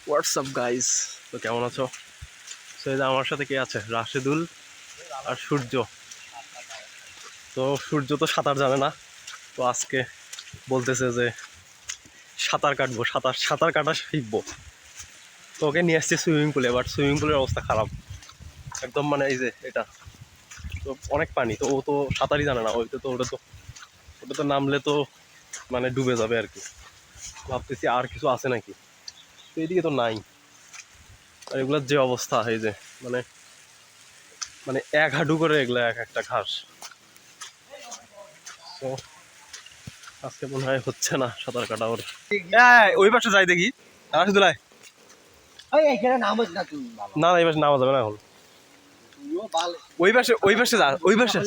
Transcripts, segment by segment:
WhatsApp guys, তো কেমন আছো? তো এই যে আমার সাথে কে আছে, রাশেদুল আর সূর্য। তো সূর্য তো সাঁতার জানে না, তো আজকে বলতেছে যে সাঁতার কাটবো, সাঁতার কাটা শিখবো। তো ওকে নিয়ে আসছে সুইমিং পুলে, বাট সুইমিং পুলের অবস্থা খারাপ একদম, মানে এই যে এটা তো অনেক পানি, তো ও তো সাঁতারই জানে না। ওটা তো নামলে তো মানে ডুবে যাবে আর কি। ভাবতেছি আর কিছু আছে নাকি, তো এইদিকে তো নাই। আর এগুলোর যে অবস্থা, এই যে মানে মানে এক হাঁটু করে এগুলো এক একটা ঘাস। তো আজকে মনে হয় হচ্ছে না সাঁতার কাটা ওর। ওই পাশে যাই দেখি, রাশেদুল না না, এই পাশে নামা যাবে না এখন। ওই পাশে যা, ওই পাশে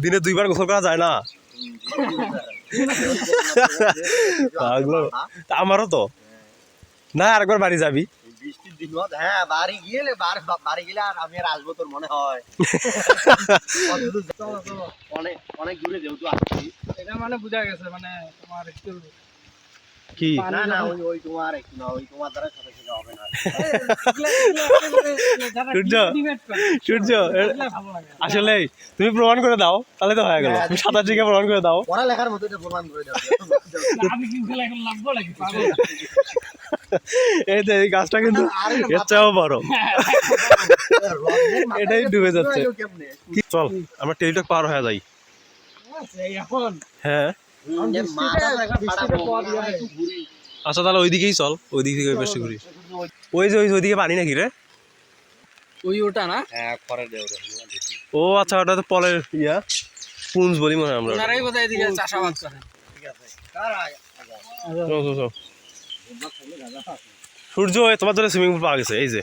দিনে দুইবার গোসল করা যায় না? আমারও তো না, আরেকবার বাড়ি যাবি বৃষ্টির দিন, হ্যাঁ বাড়ি গেলে আর আমি আর আসবো তোর মনে হয়? অনেক অনেক দূরে যেহেতু আসছি, এটা মানে বোঝা গেছে, মানে তোমার একটু কি না না ওই তোমার একটু না, ওই তোমার দ্বারা সাথে সাথে হবে না। সূর্য আসলে তুমি প্রমাণ করে দাও, তাহলে তো হয়ে গেল। তুমি সাঁতার শিখে প্রমাণ করে দাও, পড়ালেখার মতো এটা প্রমাণ করে দাও। আমি কিন্তু এখন লাগবো নাকি পাগল? এই যে এই গাছটা কিন্তু এর চেয়েও বড়, এটাই ডুবে যাচ্ছে। চল আমরা টেলিটক পার হয়ে যাই। এখন হ্যাঁ আচ্ছা, তাহলে ওইদিকেই চল, ওইদিক থেকে ওই পাশে ঘুরি। ওই যে ওইদিকে পানি নাকি রে? ওই ওটা না, হ্যাঁ পরে দেও রে। ও আচ্ছা, ওটা তো পলের ইয়া, পুঞ্জ বলি মনে হয় আমরা। ওনারাই বোধহয় এদিকে চাষাবাদ করে। ঠিক আছে কার চল চল চল। সূর্য তোমার জন্য সুইমিং পুল পাওয়া গেছে, এই যে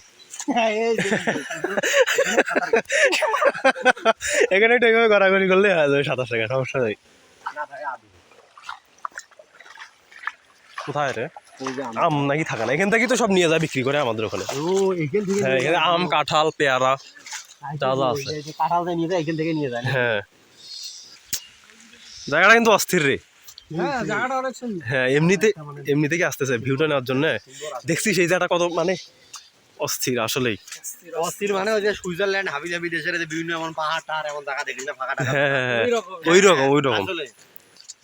এখানে একটু এইভাবে গড়াগড়ি করলে হয়ে যাবে 27 টাকা, সমস্যা নেই। কোথায় রে আম নাকি থাকা না? এখান থেকেই তো সব নিয়ে যায় বিক্রি করে আমাদের ওখানে। হ্যাঁ, এখানে আম, কাঁঠাল, পেয়ারা যা যা আছে। কাঁঠালটা নিয়ে যায়, এখান থেকে নিয়ে যায়। হ্যাঁ, জায়গাটা কিন্তু অস্থির রে। হ্যাঁ জায়গাটা অনেক সুন্দর। হ্যাঁ, এমনিতে কি আসতেছে ভিউটা নেওয়ার জন্য। দেখছি সেই জায়গাটা কত মানে অস্থির আসলেই। অস্থির মানে ওই যে সুইজারল্যান্ড হাবি জাবি দেশের বিভিন্ন এমন পাহাড় টাহাড় এমন জায়গা দেখি না, ফাঁকা টাকা। হ্যাঁ হ্যাঁ, ওই রকম আসলে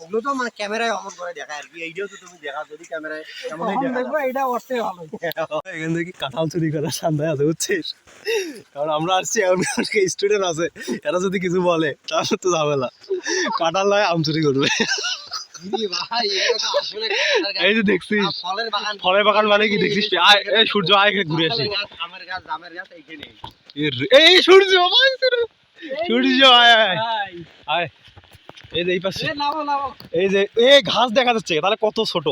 ওগুলো তো মানে ক্যামেরায় অমন করে দেখায় আর কি। এইটাও তো তুমি দেখা, যদি ক্যামেরায় এমনই দেখা দেখবো এটা অর্থে ভালো। এখান থেকে কাঁঠাল চুরি করার সান্দায় আছে, বুঝছিস? কারণ আমরা আসছি, এমন স্টুডেন্ট আছে, এরা যদি কিছু বলে তাহলে তো ঝামেলা। কাঁঠাল নয় আম চুরি করবে। এই যে দেখছিস ফলের বাগান মানে কি দেখছিস? এই সূর্য আয় ঘুরে আসি। আমের গাছ, জামের গাছ এইখানে। এই সূর্য সূর্য আয় আয় আয়। এই যে এই পাশে, এই যে এই ঘাস দেখা যাচ্ছে, তাহলে কত ছোট।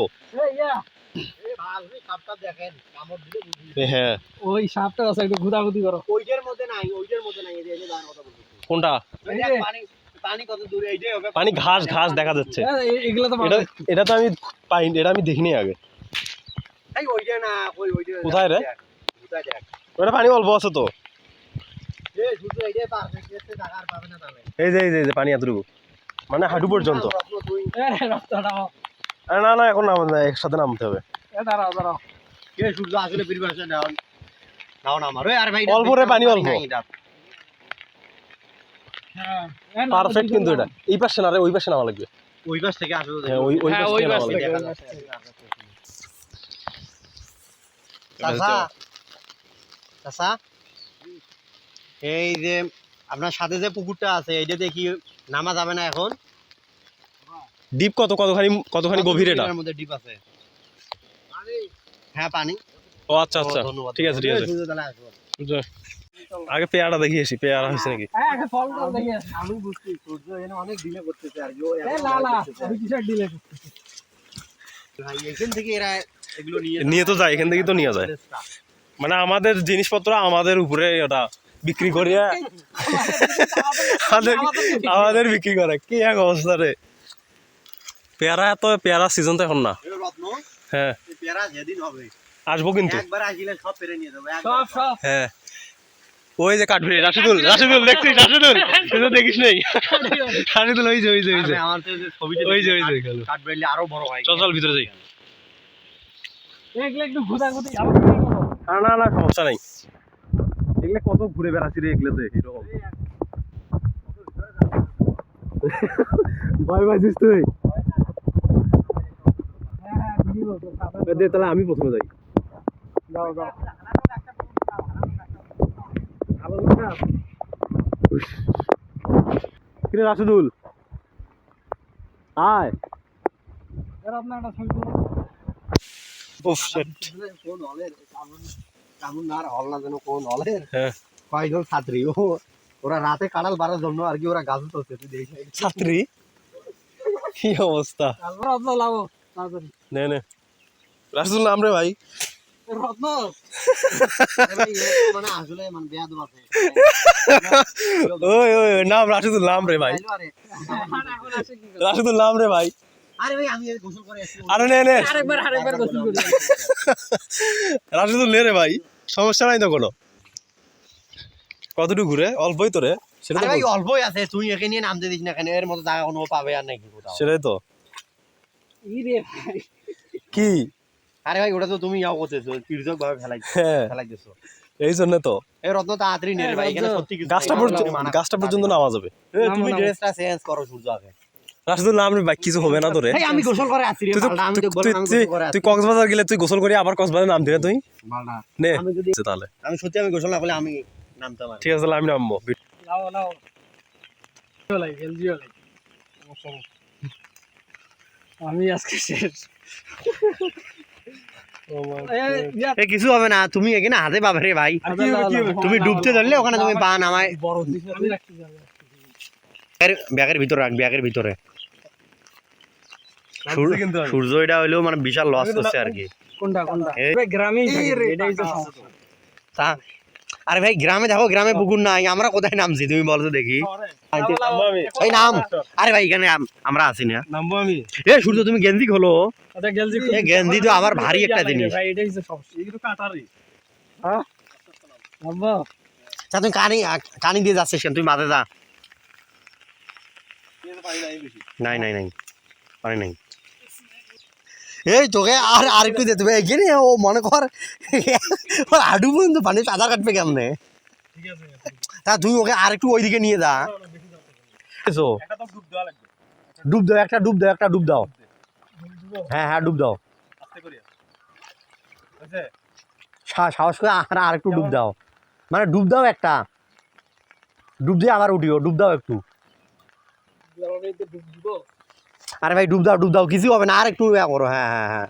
হ্যাঁ ওই সাপটা আছে, একটু ঘুদাঘুদি করো। ওইটার মধ্যে নাই, ওইটার মধ্যে নাই। এই যে দাঁড় কথা বলছি। কোনটা? পানি কত দূরে? এইটাই হবে পানি, ঘাস দেখা যাচ্ছে। এগুলো তো এটা তো আমি পাই, এটা আমি দেখিনি আগে। এই ওইটা না, ওইটা কোথায় রে? কোথায় দেখ, ওটা পানি অল্প আছে তো। এই শুধু এইটাই পাবে, এতে টাকা আর পাবে না তাহলে। এই যে পানি এতটুকু, মানে হাঁটু পর্যন্ত। আরে না না, এখন নামা যায়, একসাথে নামতে হবে। দাঁড়াও কে সূর্য আসলে প্রিপারেশন নাও না আমার। ওই আর ভাই অল্প রে, পানি অল্প। হ্যাঁ পারফেক্ট, কিন্তু এটা এই পাশে না রে, ওই পাশে নামা লাগবে। ওই পাশ থেকে আসবে। হ্যাঁ, ওই পাশ থেকে নামা লাগবে। চাচা চাচা, এই যে আপনার সাথে যে পুকুরটা আছে, এইটাতে কি নামা যাবে না এখন? ডিপ কতখানি গভীর এটা? এর মধ্যে ডিপ আছে। হ্যাঁ পানি। ও আচ্ছা আচ্ছা, ধন্যবাদ। ঠিক আছে ঠিক আছে। আগে পেয়ারা দেখি আসি, পেয়ারা হয়েছে নাকি। আমি বুঝছি সূর্য এখানে অনেক ডিলে করতেছে আর ভাই এখান থেকে এরা এগুলো নিয়ে তো যায়, এখান থেকে তো নিয়ে যায়। মানে আমাদের জিনিসপত্র আমাদের উপরে ওটা বিক্রি করিয়া আমাদের বিক্রি করে। কি এক অবস্থা রে। পেয়ারা সিজন তো এখন না। হ্যাঁ পেয়ারা যেদিন হবে আসবো, কিন্তু একবার আসলে সব পেরে নিয়ে যাবো। সব হ্যাঁ ওই যে কাঠবিড়ি রাশিদুল দেখছিস রাশিদুল তুই তো দেখিস নাই রাশিদুল ওই যে আরে আমার তো যে ছবিটা ওই যে কাঠবেড়ালি আরো বড় হয়। চল ভিতরে যাই এগুলো একটু ঘুরাঘুরি আবার ঘুরে গেলো। না সমস্যা নাই এগুলো কত ঘুরে বেড়াচ্ছি রে এগুলোতে এরকম ভয় পাইছিস তুই হ্যাঁ ভিডিও তো সামনে দে তাহলে আমি প্রথমে যাই যাও ভালো লাগা কিরে রাশিদুল আয় এর আপনার একটা ছবি তুলো উফ শিট কোন হলের কামুন আর হল না যেন কোন হলের হ্যাঁ কয়জন ছাত্রী ওরা রাতে কাঁড়াল বাড়ার জন্য আর কি ওরা গাছ তুলছে তুই দেখি ছাত্রী কি অবস্থা তারপর রত্ন লাও তাড়াতাড়ি নে রাশিদুল নাম রে ভাই রত্ন মানে আসলে মানে বেয়াদব আছে ওই নাম রাশিদুল নাম রে ভাই এখন আসে কি করে? রাশিদুল নাম রে ভাই আরে ভাই আমি গোসল করে আসছি আরে নে আরেকবার গোসল করি রাশিদুল নে রে ভাই সমস্যা নাই তো কোনো কতটুকু ঘুরে অল্পই তো রে সেটা আরে তো ভাই বল। অল্পই আছে তুই এখানে নিয়ে নামতে দিস না কেন এর মতো জায়গা কোনো পাবে আর নাকি কোথাও সেটাই তো ই রে ভাই কি আরে ভাই ওটা তো তুমি যাও করতেছো তির্যক ভাবে হ্যাঁ ফেলাইতেছো এই জন্য তো এই রত্ন তাড়াতাড়ি নে রে ভাই এখানে সত্যি কিছু গাছটা পর্যন্ত নামা যাবে তুমি ড্রেসটা চেঞ্জ করো সূর্য আগে রাশিদুল নাম রে ভাই কিছু হবে না তো রে ভাই আমি গোসল করে আসছি রে তুই তো বালটা আমি তো বললাম আমি গোসল করে আসছি তুই কক্সবাজার গেলে তুই গোসল করি আবার কক্সবাজার নাম দিলে তুই বালটা নে আমি যদি তাহলে আমি সত্যি আমি গোসল না করলে আমি নামতাম আর ঠিক আছে তাহলে আমি নামবো লাও চলাই এলজি ওলাই সমস্যা নেই আমি আজকে শেষ এ কিছু হবে না তুমি এখানে হাতে পাবে রে ভাই তুমি ডুবতে ধরলে ওখানে তুমি পা নামায় বড় আমি রাখতে যাবো ব্যাগের ভিতরে রাখ ব্যাগের ভিতরে কিন্তু সূর্য এটা হইলেও মানে বিশাল লস করছে আর কি কোনটা এই- গ্রামেই থাকে, এটাই তো সমস্যা তা- আরে ভাই গ্রামে দেখো গ্রামে পুকুর নাই আমরা কোথায় নামছি তুমি বলো তো দেখি এই নাম আরে ভাই এখানে আমরা আছি না নামবো আমি এ সূর্য তুমি গেঞ্জি খোলো ওটা গেলজি এ গেঞ্জি তো আবার ভারী একটা জিনিস ভাই এটাই তো সমস্যা এই কিন্তু কাটারি হ্যাঁ আব্বা তা তুমি কানি দিয়ে যাচ্ছিস কেন তুই মাঝে যা নাই পানি নাই এই তোকে আর একটু যেতে হবে এখানে ও মনে কর ওর হাঁটু পর্যন্ত পানি সাঁতার কাটবে কেমনে ঠিক আছে তা তুই ওকে আর একটু ওইদিকে নিয়ে যা এসো একটা তো ডুব দেওয়া লাগবে একটা ডুব দাও হ্যাঁ ডুব দাও আস্তে করে বুঝছে সাহস করে আর একটু ডুব দাও মানে ডুব দাও একটা ডুব দিয়ে আবার উঠিও ডুব দাও একটু আরে ভাই ডুব দাও কিছু হবে না আর একটু ইয়া করো হ্যাঁ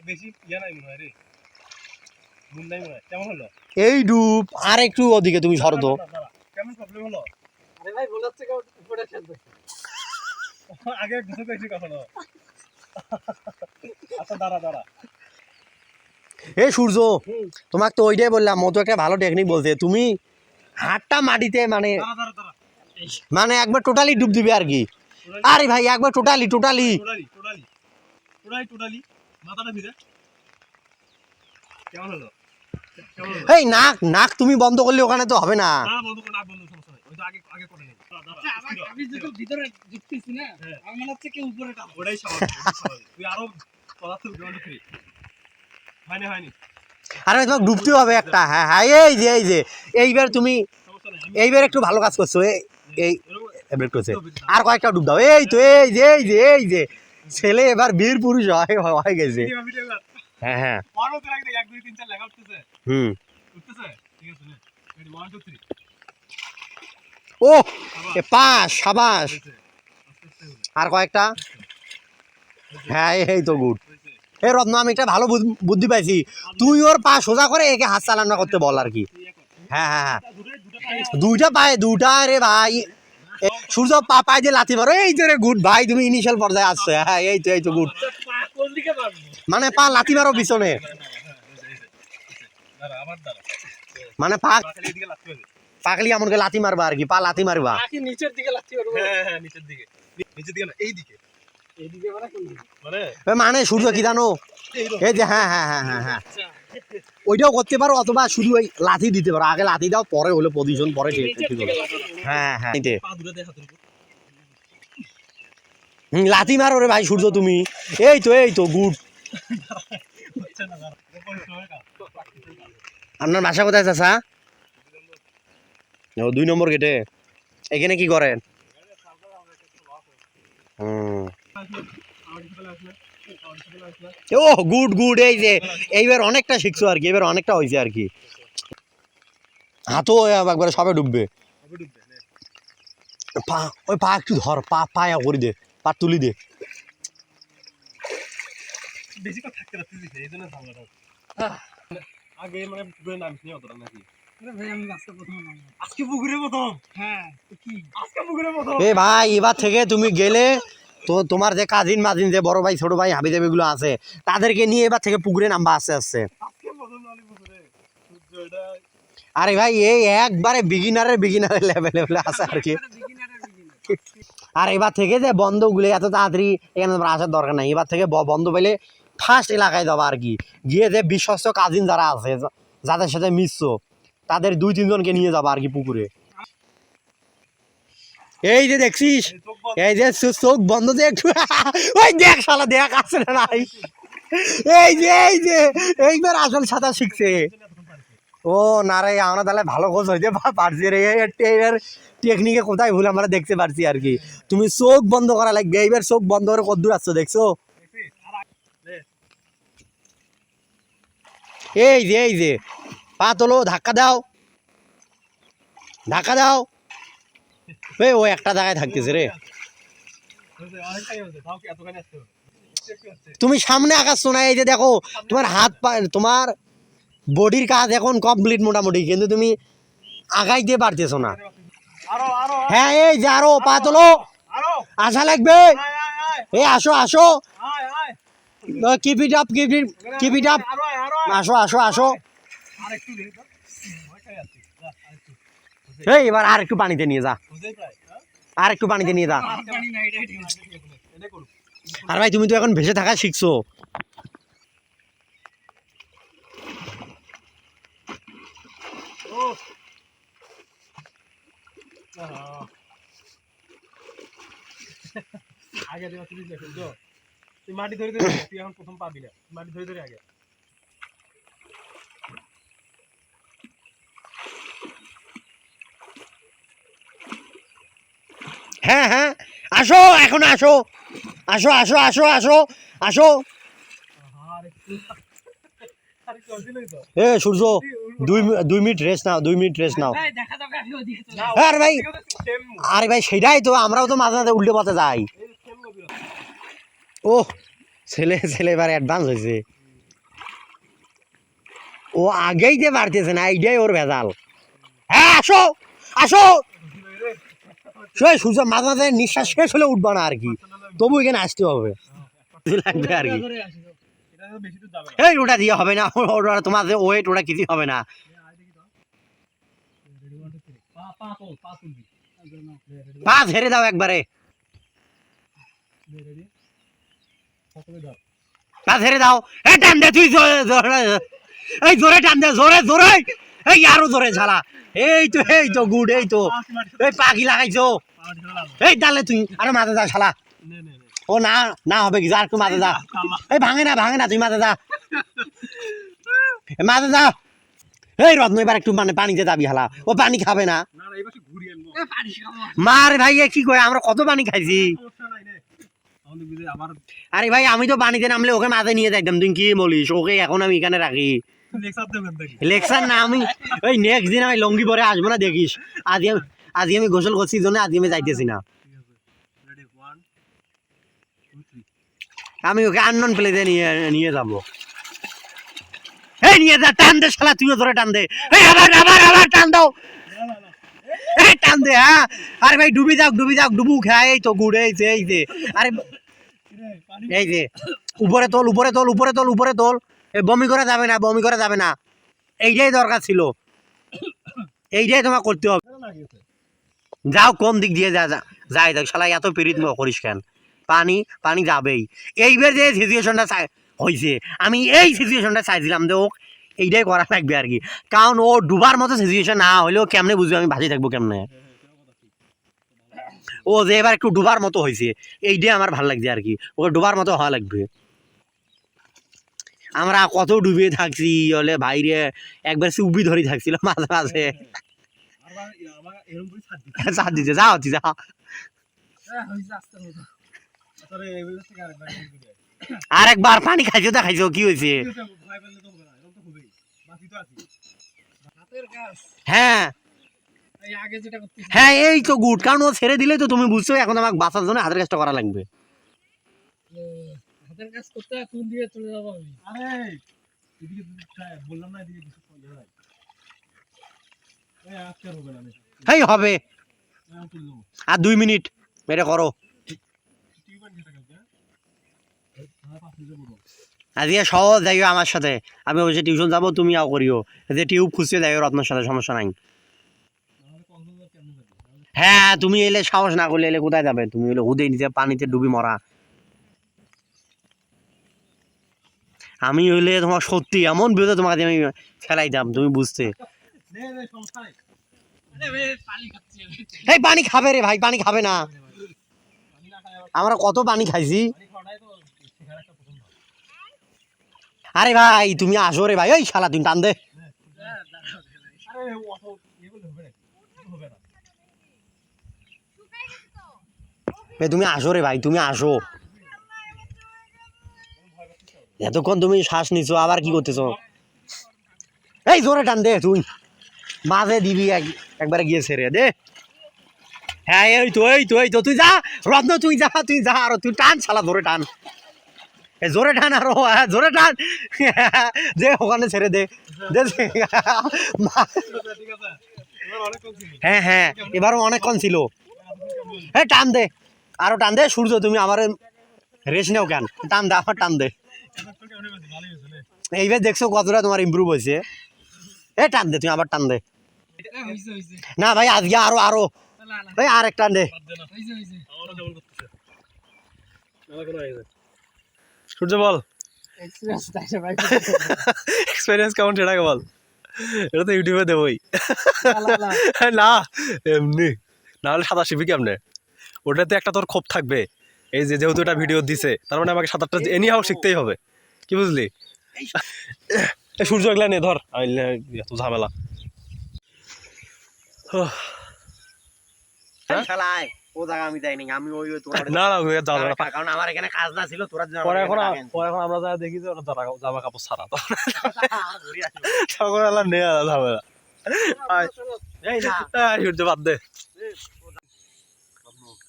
বেশি নাই মনে হয় রে মন নাই মনে হয় কেমন হলো এই ডুব আর একটু ওদিকে তুমি সরো তো কেমন প্রবলেম হলো আরে ভাই বলে হচ্ছে কেউ উপরে খেলবে আগে গুছো কইছি কখনো আচ্ছা দাঁড়া এই সূর্য তোমাকে তো ওইটাই বললাম মতো একটা ভালো টেকনিক বলছে তুমি হাতটা মাটিতে মানে মানে একবার টোটালি ডুব দিবে আর কি আরে ভাই একবার টোটালি টোটালি মাথাটা ভিজে কেমন হলো এই নাক তুমি বন্ধ করলে ওখানে তো হবে না না বন্ধ করে না বন্ধ সমস্যা নাই ওই তো আগে করে নেই আমি যদি ভিতরে ঢুকতেছি না আমার মনে হচ্ছে কেউ উপরে টান ওটাই স্বাভাবিক তুই আরো পদার্থ গ্রহণ করি হয়নি আরে ভাই তোমাকে ডুবতে হবে একটা হ্যাঁ এই যে এইবার তুমি সমস্যা নাই এইবার একটু ভালো কাজ করছো এই এবার একটু হচ্ছে। আর কয়েকটা ডুব দাও এই তো এই যে ছেলে এবার বীর পুরুষ হয়ে গেছে হ্যাঁ পরও তো লাগে 1 2 3 4 লেখা উঠতেছে হুম উঠতেছে ঠিক আছে নে রেডি 1 2 3 ও এ পাস সাবাস আর কয়েকটা হ্যাঁ এই তো গুড এ রত্ন আমি একটা ভালো বুদ্ধি পাইছি তুই ওর পা সোজা করে একে হাত চালানো করতে বল আর কি হ্যাঁ দুইটা রে ভাই সূর্য পায়ে দিয়ে লাথি মারো এই তো রে গুড ভাই তুমি ইনিশিয়াল পর্যায়ে আসছো হ্যাঁ এই তো গুড কোন দিকে মারবো মানে পা লাথি মারো পিছনে মানে পা এদিকে লাগতে হবে পাকলি এমন করে লাথি মারবা আর কি পা লাথি মারবা নাকি নিচের দিকে লাগতে পারবো হ্যাঁ নিচের দিকে না এই দিকে এদিকে বলা কোন দিকে? এ মানে সূর্য কি জানো এই যে হ্যাঁ হ্যাঁ হ্যাঁ হ্যাঁ হ্যাঁ আচ্ছা। ওইটাও করতে পারো অথবা শুধু ওই লাথি দিতে পারো আগে লাথি দাও পরে হলো পজিশন পরে ঠিক নিচের ঠিক দিকে হলো। লাগানো। হ্যাঁ হ্যাঁ এই যে। পা দুটো দে হাতের উপর। লাথি মারো রে ভাই সূর্য তুমি এই তো গুড আপনার বাসা কোথায় চাচা ও 2 নম্বর গেটে এখানে কি করেন হুম ও গুড গুড এই যে এইবার অনেকটা শিখছো আর কি এবার অনেকটা হয়েছে আর কি হাতও একবারে সবে ডুববে পা ওই পা একটু ধর পা পায়া করে দে পা তুলি দে বেশি কথা থাকতে রাখতে দিছে এই জন্য ঝামেলাটা আগে মানে পুকুরে নামছি অতটা নাকি আরে ভাই আমি আজকে প্রথম নামলাম। আজকে পুকুরে প্রথম হ্যাঁ তো কি আজকে পুকুরে প্রথম এ ভাই এবার থেকে তুমি গেলে তো তোমার যে কাজিন মাজিন যে বড় ভাই ছোট ভাই হাবি জাবিগুলো আছে তাদেরকে নিয়ে এবার থেকে পুকুরে নামবা আস্তে আস্তে আজকে প্রথম নামলি পুকুরে সূর্য এটা আরে ভাই এই একবারে বিগিনারের লেভেলে আছে আর কি বিগিনারের বিগিনার। আর এবার থেকে যে বন্ধগুলো এত তাড়াতাড়ি এখানে তোমার আসার দরকার নাই এবার থেকে বন্ধ পেলে ফার্স্ট এলাকায় যাবো আর কি গিয়ে যে বিশ্বস্ত কাজিন যারা আছে যাদের সাথে মিশছো তাদের 2-3 জনকে নিয়ে যাবো আর কি পুকুরে এই যে দেখছিস এই যে চোখ বন্ধ যে একটু ওই দেখ শালা দেখ আছে না নাই এই যে এইবার আসল সাঁতার শিখছে ও না রে আমরা তাহলে ভালো কোচ হইতে পারছি রে এর টেকনিকে কোথায় ভুল আমরা দেখতে পারছি আর কি তুমি চোখ বন্ধ করা লাগবে এইবার চোখ বন্ধ করে কদ্দূর আসছো দেখছো এই যে পা তোলো ধাক্কা দাও এই ও একটা জায়গায় থাকতেছে রে অনেকটাই হচ্ছে তাও কি এতখানি আসতে হবে একটু আসছে তুমি সামনে আগাচ্ছ না এই যে দেখো তোমার হাত পা তোমার বডির কাজ এখন কমপ্লিট মোটামুটি কিন্তু তুমি আগাইতে পারতেছো না আরো আরো হ্যাঁ এই যে আরো পা তোলো আরো আসা লাগবে আয় আয় এই আসো আয় আয় কিপ ইট আপ আরো আয় আসো আর একটু দে তো অনেকটাই আসছে আরেকটু এই এবার আর একটু পানিতে নিয়ে যা বুঝেই প্রায় হ্যাঁ আর একটু পানিতে নিয়ে যা আর জানি না এটাই ঠিক আছে। এটা করুন আর ভাই তুমি তো এখন ভেসে থাকা শিখছো ও আগে দেওয়া তুই দেখো তো তুই মাটি ধরে ধরে তুই এখন প্রথম পাবি না মাটি ধরে ধরে আগে হ্যাঁ আসো এখন আসো আর একটু অর্জিনই তো এ সূর্য 2 মিনিট রেস্ট নাও ভাই দেখা যাক আমি ওদিকে চলে আর ভাই সেম আরে ভাই সেটাই তো আমরাও তো মাঝে মাঝে উল্টে পথে যাই এই সেম লবি ও ছেলে এবার অ্যাডভান্স হয়েছে ও আগেই যে বাড়তেছে না এইটাই ওর ভেজাল হ্যাঁ আসো সূর্য মাঝে মাঝে নিঃশ্বাস শেষ হলে উঠবা না আর কি তবু এখানে আসতে হবে লাগবে আর কি ধরে আসি তো। এটা তো বেশি দূর যাবে না এই ওটা দিয়ে হবে না ওটা তোমাদের ওয়েট ওটা কিছু হবে না পা পা তোল পা তুলবি পা ঝেড়ে দাও একবারে রেডি সাথে ধর পা ঝেড়ে দাও এই টান দে তুই এই জোরে টান দে জোরে এই আরো জোরে ঝালা এই তো গুড এই তো এই পাখি লাগাইছো মাটি ধরে লাগবে এই ডালে তুই আরে মাঝে যা শালা নে ও না হবে কি যা একটু মাঝে যা এই ভাঙে না তুই মাঝে যা এই রত্ন এবার একটু মানে পানিতে যাবি হালা ও পানি খাবে না না না এবার ঘুরিয়ে আনবো এ পানি খাবো। মার ভাই এ কি করে আমরা কত পানি খাইছি সমস্যা নাই রে আমাদের বুঝে আবার আরে ভাই আমি তো পানিতে নামলে ওকে মাঝে নিয়ে যাইতাম তুই কি বলিস ওকে এখন আমি এখানে রাখি লেকচার দেবেন দেখি লেকচার না আমি ওই নেক্সট দিন আমি লঙ্গি পরে আসবো না দেখিস আজকে আমি গোসল করছি জন্য আজকে আমি যাইতেছি না ঠিক আছে রেডি 1 2 3 আমি ওকে আননন প্লেতে নিয়ে যাবো এই নিয়ে যা টান দে শালা তুইও ধরে টান দে এই আবার টান দাও এই টান দে হ্যাঁ আরে ভাই ডুবি যাও ডুবু খায় এই তো গুড় এই যে আরে এই যে উপরে তোল এই বমি করা যাবে না এইটাই দরকার ছিল এইটাই তোমার করতে হবে যাও কোন দিক দিয়ে যাই দেখ শালা এত পিরিত করিস কেন পানি পানি যাবেই। এইবার যে সিচুয়েশনটা হয়েছে আমি এই সিচুয়েশনটা চাইছিলাম যে ওক এইটাই করা লাগবে আর কি, কারণ ও ডুবার মতো সিচুয়েশন না হলেও কেমনে বুঝবে আমি ভাসি থাকবো কেমনে। ও যে এবার একটু ডুবার মতো হয়েছে এইটাই আমার ভালো লাগছে আর কি, ওকে ডুবার মতো হওয়া লাগবে। আমরা কত ডুবে থাকছি হলে বাইরে একবার উবি ধরে থাকছিল মাঝে মাঝে সাথ দিতে যাও যাও। আরেকবার পানি খাইছো দেখাইছো কি হয়েছে? হ্যাঁ আগে যেটা করতেছি হ্যাঁ এই তো গুড, কারণ ও ছেড়ে দিলে তো তুমি বুঝছো এখন আমাকে বাঁচার জন্য হাতের কাজটা করা লাগবে। হাতের কাজ করতে ফোন দিয়ে চলে যাবো আমি। বললাম না এদিকে কিছু এই হবে আর 2 মিনিট এটা করো। আজকে সহজ যাইও আমার সাথে, আমি অবশ্যই টিউশন যাবো তুমি আও করিও, যে টিউব খুঁজতে যাইও রত্নের সাথে, সমস্যা নাই। হ্যাঁ তুমি এলে সাহস না করলে এলে কোথায় যাবে, তুমি এলে হুদে নিচে পানিতে ডুবি মরা। আমি হইলে তোমার সত্যি এমন বিপদে তোমাকে আমি ফেলাই দাম তুমি বুঝতে। এই পানি খাবে রে ভাই, পানি খাবে না? আমরা কত পানি খাইছি। আরে ভাই তুমি আসো রে ভাই, ওই শালা তুমি টান দে। তুমি আসো রে ভাই, তুমি আসো। এতক্ষণ তুমি শ্বাস নিছো আবার কি করতেছো? এই জোরে টান দে, তুই মাঝে দিবি একবারে গিয়ে ছেড়ে দে। হ্যাঁ এই তো এই তো এই তো, তুই যা রত্ন, তুই যা আরো তুই টান শালা, জোরে টান, জোরে টান আরো, জোরে টান, দে ওখানে ছেড়ে দে। হ্যাঁ হ্যাঁ এবারও অনেকক্ষণ ছিল। হ্যাঁ টান দে, আরো টান দে। সূর্য তুমি আমার রেস নেও কেন, টান দে আবার টান দে। এইবার দেখছো কতটা তোমার ইমপ্রুভ হয়েছে। এ টান দে, তুমি আবার টান দে। না ভাই আজকে আরো আরো ভাই আর এক টান দে। সূর্য বল এক্সপেরিয়েন্স কেমন সেটাকে বল, এটা তো ইউটিউবে দেবই। না এমনি না হলে সাঁতার শিখবি কেমনে, ওটাতে একটা তোর ক্ষোভ থাকবে, এই যে যেহেতু এটা ভিডিও দিছে তার মানে আমাকে সাঁতারটা এনি হাও শিখতেই হবে, কি বুঝলি? সূর্য এগুলা নে ধর, এত ঝামেলা। শালায় ও জায়গা আমি যাইনি, আমি ওই তোরা না না যাওয়া যাবে না। কারণ আমার এখানে কাজ না ছিল, তোরা পরে এখন আমরা যা দেখি যে ওরা জামা কাপড় ছাড়া, তখন এলা নে ঝামেলা। সূর্য বাদ দে।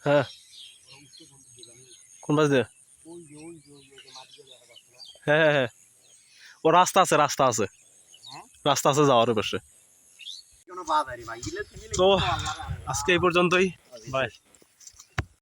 হ্যাঁ কোন পাশ দিয়ে? হ্যাঁ হ্যাঁ হ্যাঁ ও রাস্তা আছে রাস্তা আছে যাওয়ার পাশে। তো আজকে এই পর্যন্তই, বাই।